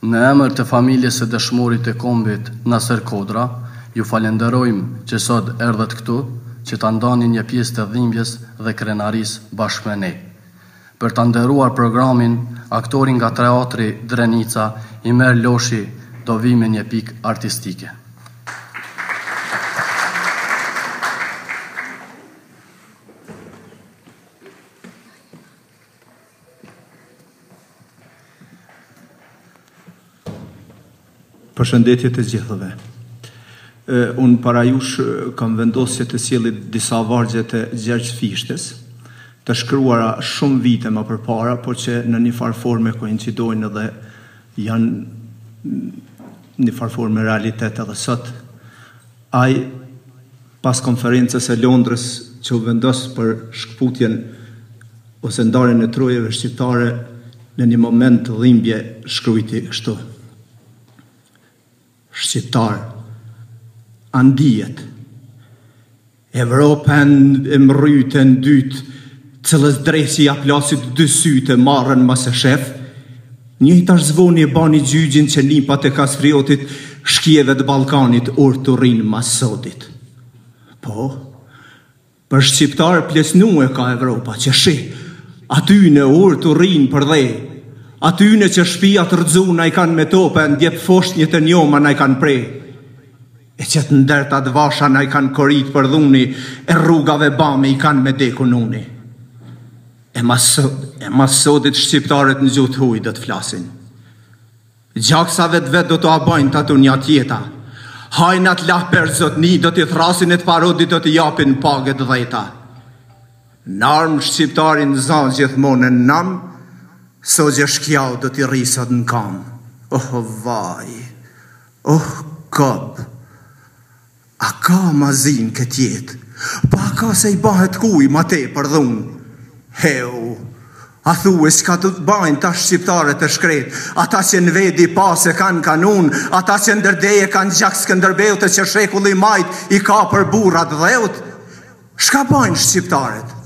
Në emër të familjes së dëshmorit të kombit Nasër Kodra, ju falenderojmë që sot erdhët këtu, që ta ndani një pjesë të dhimbjes dhe krenarisë bashkë me ne. Për ta nderuar programin, aktori nga teatri Drenica, Imer Loshi, do vi me një pikë artistike. Përshëndetje të gjithëve. Unë para jush kam vendosje të sjellit disa vargje të Gjergj Fishtes, të shkruara shumë vite më përpara, por që në një farë forme koincidojnë edhe janë një farë forme realitet edhe sot. Ai, pas konferencës e Londrës që u vendos për shkputjen ose ndarjen e trojeve shqiptare, në një moment të dhimbje shkruajti kështu: Shqiptar, andijet, Evropën e mrytën dytë, cëllës dresi ja plasit dy sytë marrën mas e shef, njëjta zvoni e bani gjygjin që nipat e Kastriotit, shkjeve të Balkanit orë të rinë mas sotit. Po, për shqiptar plesnu e ka Evropa që shi, aty në orë të rinë për dhej, aty në që shpia të rëzuna i kanë me tope, ndjep fosht një të njoma na i kanë prej. E që të nderta të vasha na i kanë korit për dhuni, e rrugave bame i kanë me deku nuni. E mas sotit shqiptarët në gjutë huj do të flasin. Gjaksave të vetë do të abajnë të atë një tjeta. Hajnat lahper zotni do t'i thrasin e të parodit do t'i japin paget dhejta. Në armë shqiptarin zanë gjithmonë në namë, Sogje shkjau do t'i rrisat në kam. Oh, vaj, oh, kob, a ka mazin këtë jetë, pa ka se i bahet kuj ma te për dhun. Heu, a thue s'ka të bajnë ta shqiptare të shkret, ata që në vedi pas e kanë kanun, ata që ndërdeje kanë gjak Skënderbeut që shekulli majt i ka për burrat dheut. Shka bajnë shqiptaret?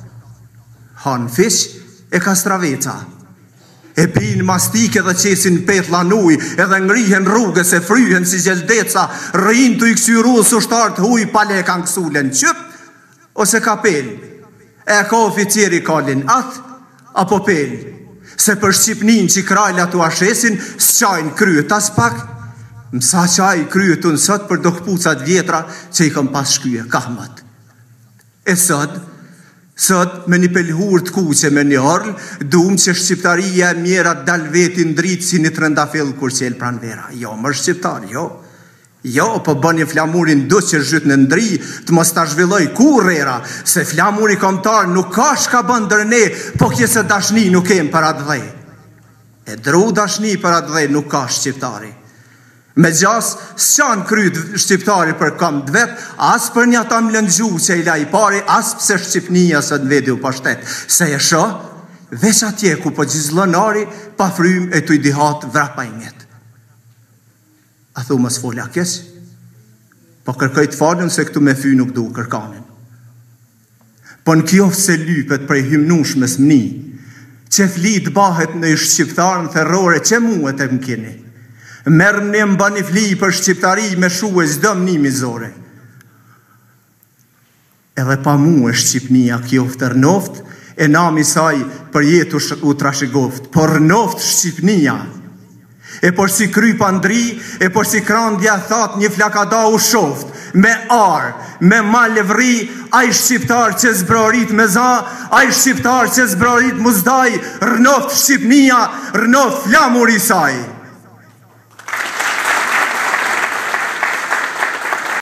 Han fish e kastraveca. E pinë mastike dhe qesin petla nuj, edhe ngrihen rrugës e fryhen si gjeldeca, rrinë të i kësyru së shtartë huj, pale kanë kësulen qëp, ose ka pel, e ka oficiri kalin ath, apo pel, se për Shqipnin që i krajla të ashesin, s'qajnë kryet as pak, mësa qaj kryet të nësot për do këpucat vjetra që i këm pas shkyje, kahmat. E Sot, me një pelhur të kuqe me një orl, dumë që shqiptaria e mjerat dal vetin dritë si një trëndafil kur qelë pran vera. Jo, më shqiptar, jo. Jo, po bën një flamurin do që zhyt në ndri, të mos ta zhvilloj kur era, se flamuri komtar nuk ka shka bën dërne, po kjese dashni nuk kem për atë dhej. E dru dashni për atë dhej nuk ka shqiptari. Me gjas, s'qanë kryt shqiptari për kam dvet, as për një tam lëngju që i la i pari, as pëse Shqipnia së të vedi u pashtet. Se e shë, veç atje ku po gjizlonari, pa frym e të i dihat vrapa i njet. A thu më s'folja kes, po kërkoj të falën se këtu me fy nuk du kërkanin. Po në kjoft se lypet prej hymnush me s'mni, që flit bahet në i shqiptar në therrore që muet e mkini. Merëm në mba një fli për shqiptari me shuë zdëm një mizore. Edhe pa mu e Shqipnia kjo ftërnoft, e nami saj për jetu u trashigoft, por noft Shqipnia. E por si kry pandri, e por si krandja that një flakada u shoft, me ar, me malevri, aj shqiptar që zbrorit me za, aj shqiptar që zbrorit muzdaj, rënoft Shqipnia, rënoft flamur i saj.